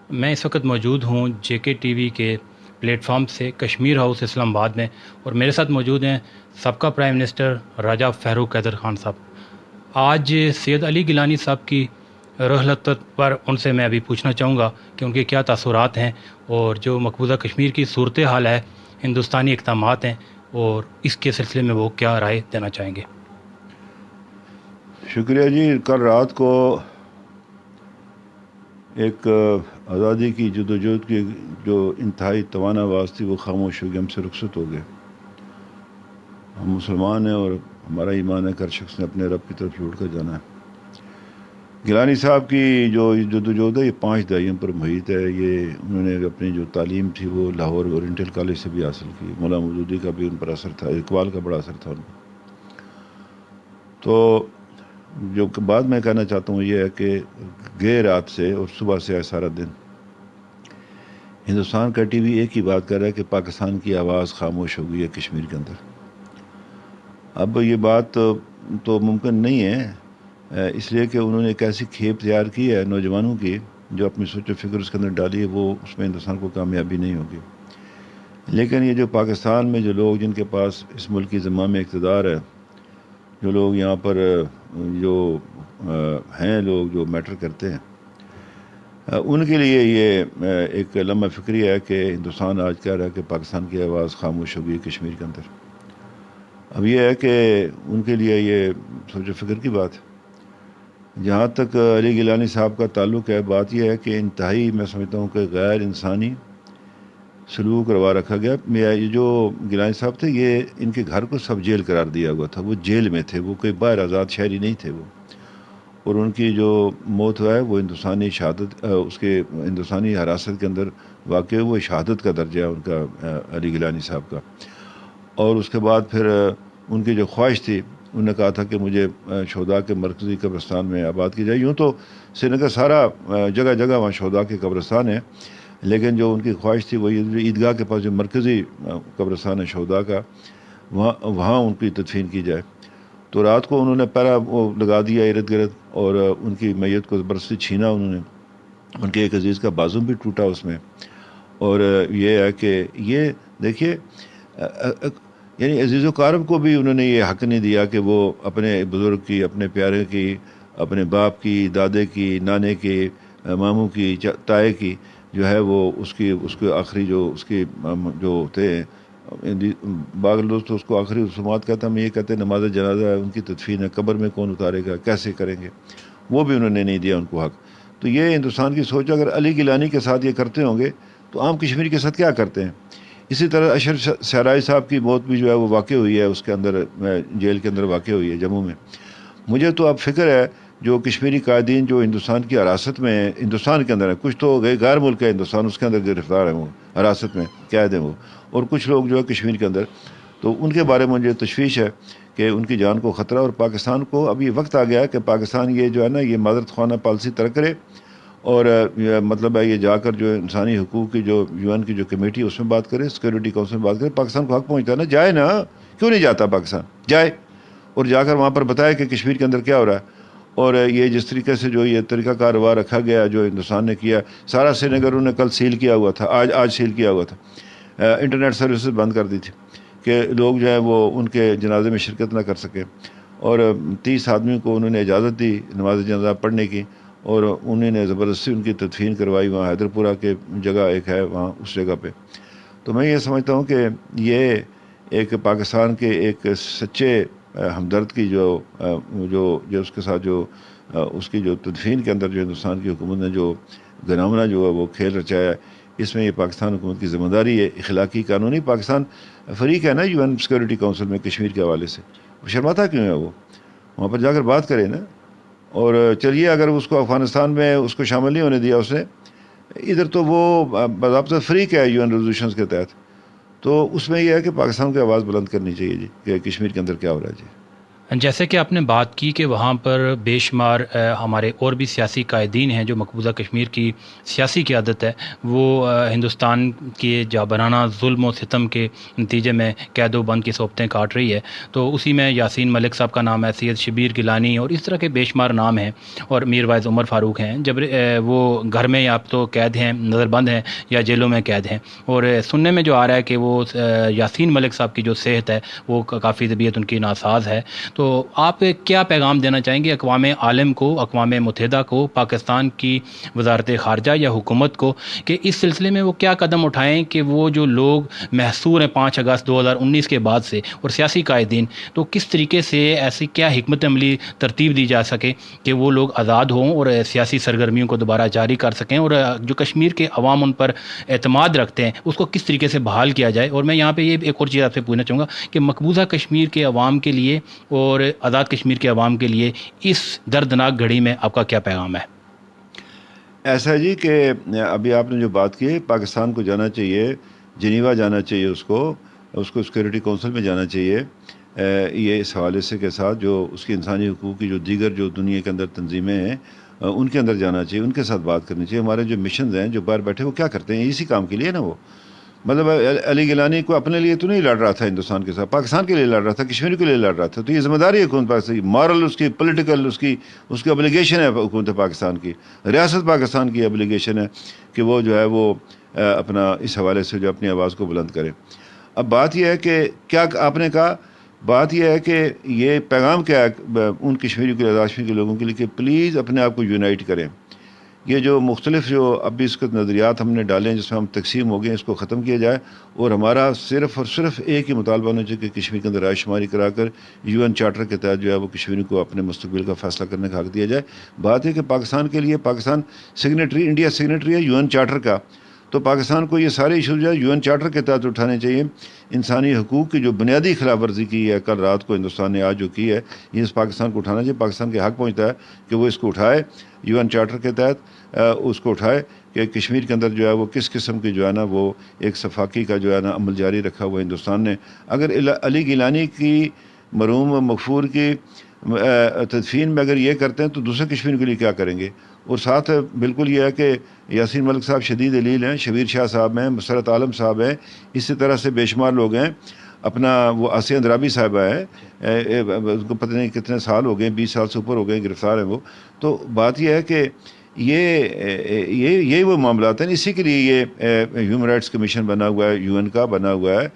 میں اس وقت موجود ہوں جے کے ٹی وی کے پلیٹ فارم سے کشمیر ہاؤس اسلام آباد میں، اور میرے ساتھ موجود ہیں سابقہ پرائم منسٹر راجہ فاروق حیدر خان صاحب۔ آج سید علی گیلانی صاحب کی رحلت پر ان سے میں ابھی پوچھنا چاہوں گا کہ ان کے کیا تاثرات ہیں، اور جو مقبوضہ کشمیر کی صورتحال ہے، ہندوستانی اقدامات ہیں، اور اس کے سلسلے میں وہ کیا رائے دینا چاہیں گے۔ شکریہ جی۔ کل رات کو ایک آزادی کی جدوجہد کی جو انتہائی توانا آواز تھی وہ خاموش ہو گئی، ہم سے رخصت ہو گئے۔ ہم مسلمان ہیں اور ہمارا ایمان ہے کہ ہر شخص نے اپنے رب کی طرف لوٹ کر جانا ہے۔ گیلانی صاحب کی جو جدوجہد ہے یہ 5 دہائیوں پر محیط ہے۔ یہ انہوں نے اپنی جو تعلیم تھی وہ لاہور اورینٹل کالج سے بھی حاصل کی۔ مولانا مودودی کا بھی ان پر اثر تھا، اقبال کا بڑا اثر تھا ان پر۔ تو جو بات میں کہنا چاہتا ہوں یہ ہے کہ گئے رات سے اور صبح سے آئے سارا دن ہندوستان کا ٹی وی ایک ہی بات کر رہا ہے کہ پاکستان کی آواز خاموش ہو گئی ہے کشمیر کے اندر۔ اب یہ بات تو ممکن نہیں ہے، اس لیے کہ انہوں نے ایک ایسی کھیپ تیار کی ہے نوجوانوں کی جو اپنی سوچ و فکر اس کے اندر ڈالی ہے، وہ اس میں ہندوستان کو کامیابی نہیں ہوگی۔ لیکن یہ جو پاکستان میں جو لوگ جن کے پاس اس ملک کی زمام اقتدار ہے، جو لوگ یہاں پر جو ہیں لوگ جو میٹر کرتے ہیں، ان کے لیے یہ ایک لمحہ فکری ہے کہ ہندوستان آج کہہ رہا ہے کہ پاکستان کی آواز خاموش ہوگی کشمیر کے اندر۔ اب یہ ہے کہ ان کے لیے یہ سوچ و فکر کی بات ہے۔ جہاں تک علی گیلانی صاحب کا تعلق ہے، بات یہ ہے کہ انتہائی میں سمجھتا ہوں کہ غیر انسانی سلوک روا رکھا گیا۔ یہ جو گیلانی صاحب تھے، یہ ان کے گھر کو سب جیل قرار دیا ہوا تھا، وہ جیل میں تھے، وہ کوئی باہر آزاد شہری نہیں تھے وہ۔ اور ان کی جو موت ہوا ہے وہ ہندوستانی شہادت، اس کے ہندوستانی حراست کے اندر واقع وہ شہادت کا درجہ ہے ان کا، علی گیلانی صاحب کا۔ اور اس کے بعد پھر ان کی جو خواہش تھی، انہوں نے کہا تھا کہ مجھے شہداء کے مرکزی قبرستان میں آباد کی جائے۔ یوں تو سری نگر سارا جگہ جگہ وہاں شہداء کے قبرستان ہیں، لیکن جو ان کی خواہش تھی وہ عیدگاہ کے پاس جو مرکزی قبرستان ہے شہداء کا، وہاں ان کی تدفین کی جائے۔ تو رات کو انہوں نے پہرا وہ لگا دیا ارد گرد، اور ان کی میت کو زبردستی چھینا انہوں نے۔ ان کے ایک عزیز کا بازو بھی ٹوٹا اس میں۔ اور یہ ہے کہ یہ دیکھیے، یعنی عزیز و کارب کو بھی انہوں نے یہ حق نہیں دیا کہ وہ اپنے بزرگ کی، اپنے پیارے کی، اپنے باپ کی، دادے کی، نانے کی، ماموں کی، تائے کی جو ہے وہ اس کے آخری جو اس کے جو تھے باغ دوست اس کو آخری رسومات کہتا، ہم یہ کہتے ہیں نماز جنازہ ہے، ان کی تدفین ہے، قبر میں کون اتارے گا، کیسے کریں گے، وہ بھی انہوں نے نہیں دیا ان کو حق۔ تو یہ ہندوستان کی سوچ، اگر علی گیلانی کے ساتھ یہ کرتے ہوں گے تو عام کشمیر کے ساتھ کیا کرتے ہیں۔ اسی طرح اشرف صحرائی صاحب کی موت بھی جو ہے وہ واقع ہوئی ہے، اس کے اندر جیل کے اندر واقع ہوئی ہے جموں میں۔ مجھے تو اب فکر ہے جو کشمیری قائدین جو ہندوستان کی حراست میں ہیں، ہندوستان کے اندر ہیں، کچھ تو غیر ملک ہے ہندوستان، اس کے اندر گرفتار ہیں، وہ حراست میں قید ہیں وہ، اور کچھ لوگ جو ہے کشمیر کے اندر، تو ان کے بارے میں مجھے تشویش ہے کہ ان کی جان کو خطرہ۔ اور پاکستان کو اب یہ وقت آ گیا ہے کہ پاکستان یہ جو ہے نا یہ معذرت خوانا پالیسی طرح کرے، اور مطلب ہے یہ جا کر جو انسانی حقوق کی جو UN کی جو کمیٹی اس میں بات کرے، سیکورٹی کونسل میں بات کرے، پاکستان کو حق پہنچتا ہے نا، جائے نا، کیوں نہیں جاتا پاکستان، جائے اور جا کر وہاں پر بتائے کہ کشمیر کے اندر کیا ہو رہا ہے۔ اور یہ جس طریقے سے جو یہ طریقہ کارواں رکھا گیا جو ہندوستان نے کیا، سارا سری نگر انہوں نے کل سیل کیا ہوا تھا، آج سیل کیا ہوا تھا، انٹرنیٹ سروسز بند کر دی تھی کہ لوگ جو ہیں وہ ان کے جنازے میں شرکت نہ کر سکیں۔ اور 30 آدمیوں کو انہوں نے اجازت دی نماز جنازہ پڑھنے کی، اور انہوں نے زبردستی ان کی تدفین کروائی وہاں حیدرپورہ کے جگہ ایک ہے وہاں اس جگہ پہ۔ تو میں یہ سمجھتا ہوں کہ یہ ایک پاکستان کے ایک سچے ہمدرد کی جو اس کے ساتھ جو اس کی جو تدفین کے اندر جو ہندوستان کی حکومت نے جو گنامنا جو ہے وہ کھیل رچایا ہے، اس میں یہ پاکستان حکومت کی ذمہ داری ہے، اخلاقی قانونی۔ پاکستان فریق ہے نا UN سیکورٹی کونسل میں کشمیر کے حوالے سے، شرماتا کیوں ہے وہ؟ وہاں پر جا کر بات کرے نا۔ اور چلیے اگر اس کو افغانستان میں اس کو شامل نہیں ہونے دیا اس نے، ادھر تو وہ باضابطہ فریق ہے UN ریزولوشنز کے تحت، تو اس میں یہ ہے کہ پاکستان کی آواز بلند کرنی چاہیے جی کہ کشمیر کے اندر کیا ہو رہا ہے جی۔ جیسے کہ آپ نے بات کی کہ وہاں پر بے شمار ہمارے اور بھی سیاسی قائدین ہیں جو مقبوضہ کشمیر کی سیاسی قیادت ہے وہ ہندوستان کے جابرانہ ظلم و ستم کے نتیجے میں قید و بند کی صوبتیں کاٹ رہی ہے، تو اسی میں یاسین ملک صاحب کا نام ہے، سید شبیر گیلانی اور اس طرح کے بے شمار نام ہیں، اور میر وائز عمر فاروق ہیں جب وہ گھر میں یا تو قید ہیں، نظر بند ہیں، یا جیلوں میں قید ہیں، اور سننے میں جو آ رہا ہے کہ وہ یاسین ملک صاحب کی جو صحت ہے وہ کافی طبیعت ان کی ناساز ہے، تو آپ کیا پیغام دینا چاہیں گے اقوام عالم کو، اقوام متحدہ کو، پاکستان کی وزارت خارجہ یا حکومت کو، کہ اس سلسلے میں وہ کیا قدم اٹھائیں کہ وہ جو لوگ محصور ہیں 5 اگست 2019 کے بعد سے اور سیاسی قائدین، تو کس طریقے سے ایسی کیا حکمت عملی ترتیب دی جا سکے کہ وہ لوگ آزاد ہوں اور سیاسی سرگرمیوں کو دوبارہ جاری کر سکیں، اور جو کشمیر کے عوام ان پر اعتماد رکھتے ہیں اس کو کس طریقے سے بحال کیا جائے۔ اور میں یہاں پہ یہ ایک اور چیز آپ سے پوچھنا چاہوں گا کہ مقبوضہ کشمیر کے عوام کے لیے اور آزاد کشمیر کے عوام کے لیے اس دردناک گھڑی میں آپ کا کیا پیغام ہے؟ ایسا جی کہ ابھی آپ نے جو بات کی ہے، پاکستان کو جانا چاہیے، جنیوا جانا چاہیے، اس کو سیکورٹی کونسل میں جانا چاہیے، یہ اس حوالے سے کے ساتھ جو اس کی انسانی حقوق کی جو دیگر جو دنیا کے اندر تنظیمیں ہیں ان کے اندر جانا چاہیے، ان کے ساتھ بات کرنی چاہیے۔ ہمارے جو مشنز ہیں جو باہر بیٹھے وہ کیا کرتے ہیں؟ اسی کام کے لیے نا وہ، مطلب علی گیلانی کو اپنے لیے تو نہیں لڑ رہا تھا ہندوستان کے ساتھ، پاکستان کے لیے لڑ رہا تھا، کشمیر کے لیے لڑ رہا تھا، تو یہ ذمہ داری ہے حکومت پاکستان کی، مارل اس کی، پولیٹیکل اس کی ابلیگیشن ہے حکومت پاکستان کی، ریاست پاکستان کی ابلیگیشن ہے کہ وہ جو ہے وہ اپنا اس حوالے سے جو اپنی آواز کو بلند کرے۔ اب بات یہ ہے کہ کیا آپ نے کہا، بات یہ ہے کہ یہ پیغام کیا ہے ان کشمیری کے آزاد کشمیر کے لوگوں کے لیے کہ پلیز اپنے آپ کو یونائٹ کریں۔ یہ جو مختلف جو اب بھی اس کے نظریات ہم نے ڈالے ہیں جس میں ہم تقسیم ہو گئے ہیں، اس کو ختم کیا جائے، اور ہمارا صرف اور صرف ایک ہی مطالبہ ہونا چاہیے کہ کشمیر کے اندر رائے شماری کرا کر UN چارٹر کے تحت جو ہے وہ کشمیر کو اپنے مستقبل کا فیصلہ کرنے کا حق دیا جائے۔ بات ہے کہ پاکستان کے لیے، پاکستان سگنیٹری، انڈیا سگنیٹری ہے UN چارٹر کا، تو پاکستان کو یہ سارے ایشوز جو ہے UN چارٹر کے تحت اٹھانے چاہیے۔ انسانی حقوق کی جو بنیادی خلاف ورزی کی ہے کل رات کو ہندوستان نے آج جو کی ہے، یہ اس پاکستان کو اٹھانا چاہیے۔ پاکستان کے حق پہنچتا ہے کہ وہ اس کو اٹھائے، UN چارٹر کے تحت اس کو اٹھائے کہ کشمیر کے اندر جو ہے وہ کس قسم کی جو ہے نا وہ ایک صفاقی کا جو ہے نا عمل جاری رکھا ہوا ہندوستان نے۔ اگر علی گیلانی کی مرحوم مغفور کی تدفین میں اگر یہ کرتے ہیں تو دوسرے کشمیر کے لیے کیا کریں گے؟ اور ساتھ بالکل یہ ہے کہ یاسین ملک صاحب شدید علیل ہیں، شبیر شاہ صاحب ہیں، مسرت عالم صاحب ہیں، اسی طرح سے بے شمار لوگ ہیں، اپنا وہ آسیہ اندرابی صاحبہ ہے، اس کو پتہ نہیں کتنے سال ہو گئے، 20 سال سے اوپر ہو گئے گرفتار ہیں وہ۔ تو بات یہ ہے کہ یہی وہ معاملات ہیں، اسی کے لیے یہ ہیومن رائٹس کمیشن بنا ہوا ہے، UN کا بنا ہوا ہے،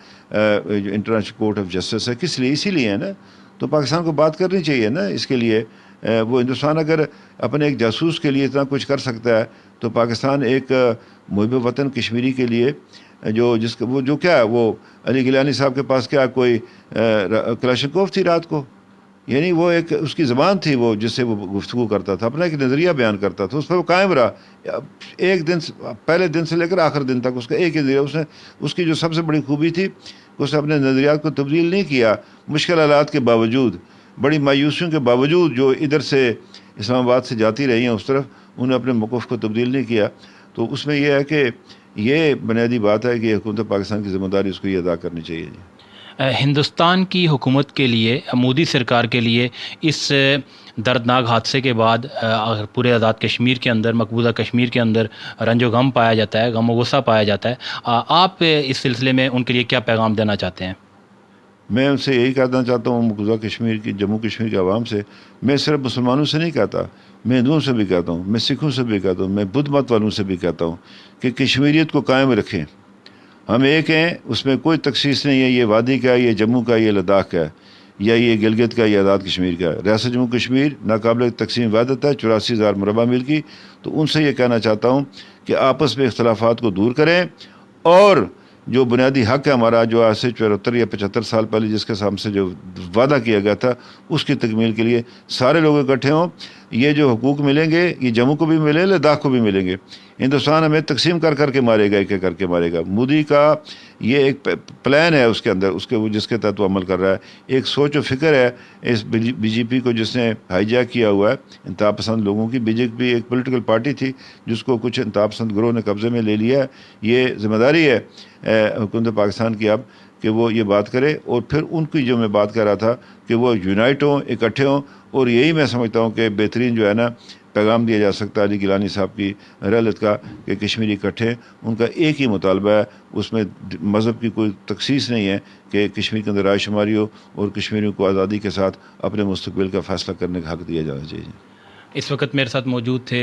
جو انٹرنیشنل کورٹ آف جسٹس ہے، کس لیے؟ اسی لیے ہے نا۔ تو پاکستان کو بات کرنی چاہیے نا اس کے لیے۔ وہ ہندوستان اگر اپنے ایک جاسوس کے لیے اتنا کچھ کر سکتا ہے تو پاکستان ایک محب وطن کشمیری کے لیے وہ جو کیا ہے، وہ علی گیلانی صاحب کے پاس کیا کوئی کلاشنکوف تھی رات کو؟ یعنی وہ ایک اس کی زبان تھی وہ جس سے وہ گفتگو کرتا تھا، اپنا ایک نظریہ بیان کرتا تھا، اس پر وہ قائم رہا ایک دن، پہلے دن سے لے کر آخر دن تک اس کا ایک ہی نظریہ۔ اس کی جو سب سے بڑی خوبی تھی، اس نے اپنے نظریات کو تبدیل نہیں کیا، مشکل حالات کے باوجود، بڑی مایوسیوں کے باوجود جو ادھر سے اسلام آباد سے جاتی رہی ہیں اس طرف، انہوں نے اپنے موقف کو تبدیل نہیں کیا۔ تو اس میں یہ ہے کہ یہ بنیادی بات ہے کہ حکومت پاکستان کی ذمہ داری اس کو یہ ادا کرنی چاہیے جی۔ ہندوستان کی حکومت کے لیے، مودی سرکار کے لیے اس دردناک حادثے کے بعد پورے آزاد کشمیر کے اندر، مقبوضہ کشمیر کے اندر رنج و غم پایا جاتا ہے، غم و غصہ پایا جاتا ہے، آپ اس سلسلے میں ان کے لیے کیا پیغام دینا چاہتے ہیں؟ میں ان سے یہی کہنا چاہتا ہوں، مقبوضہ کشمیر کی، جموں کشمیر کے عوام سے، میں صرف مسلمانوں سے نہیں کہتا، میں ہندوؤں سے بھی کہتا ہوں، میں سکھوں سے بھی کہتا ہوں، میں بدھ مت والوں سے بھی کہتا ہوں کہ کشمیریت کو قائم رکھیں۔ ہم ایک ہیں، اس میں کوئی تخصیص نہیں ہے، یہ وادی کا ہے، یہ جموں کا ہے، یہ لداخ کا ہے، یا یہ گلگت کا ہے، یہ آزاد کشمیر کا ہے۔ ریاست جموں کشمیر ناقابل تقسیم وحدت ہے، 84,000 مربع میل کی۔ تو ان سے یہ کہنا چاہتا ہوں کہ آپس میں اختلافات کو دور کریں، اور جو بنیادی حق ہے ہمارا، جو آج سے 74 یا 75 سال پہلے جس کے ہم سے جو وعدہ کیا گیا تھا، اس کی تکمیل کے لیے سارے لوگ اکٹھے ہوں۔ یہ جو حقوق ملیں گے، یہ جموں کو بھی ملیں، لداخ کو بھی ملیں گے۔ ہندوستان ہمیں تقسیم کر کر کے مارے گا، ایک ایک کر کے مارے گا۔ مودی کا یہ ایک پلان ہے اس کے اندر، جس کے تحت وہ عمل کر رہا ہے، ایک سوچ و فکر ہے اس BJP کو جس نے ہائی جیک کیا ہوا ہے، انتہا پسند لوگوں کی۔ BJP ایک پولیٹیکل پارٹی تھی جس کو کچھ انتہا پسند گروہ نے قبضے میں لے لیا ہے۔ یہ ذمہ داری ہے حکومت پاکستان کی اب کہ وہ یہ بات کرے، اور پھر ان کی جو میں بات کر رہا تھا کہ وہ یونائٹ ہوں، اکٹھے ہوں، اور یہی میں سمجھتا ہوں کہ بہترین جو ہے نا پیغام دیا جا سکتا ہے علی گیلانی صاحب کی رحلت کا، کہ کشمیری اکٹھے، ان کا ایک ہی مطالبہ ہے، اس میں مذہب کی کوئی تخصیص نہیں ہے، کہ کشمیر کے اندر رائے شماری ہو اور کشمیریوں کو آزادی کے ساتھ اپنے مستقبل کا فیصلہ کرنے کا حق دیا جانا چاہیے۔ اس وقت میرے ساتھ موجود تھے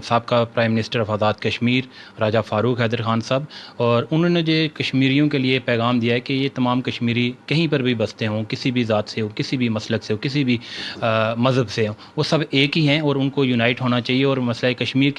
سابقہ prime minister of Azad Kashmir راجہ فاروق حیدر خان صاحب، اور انہوں نے جو کشمیریوں کے لیے پیغام دیا ہے کہ یہ تمام کشمیری کہیں پر بھی بستے ہوں، کسی بھی ذات سے ہو، کسی بھی مسلک سے ہو، کسی بھی مذہب سے ہوں، وہ سب ایک ہی ہیں اور ان کو یونائٹ ہونا چاہیے، اور مسئلہ کشمیر کی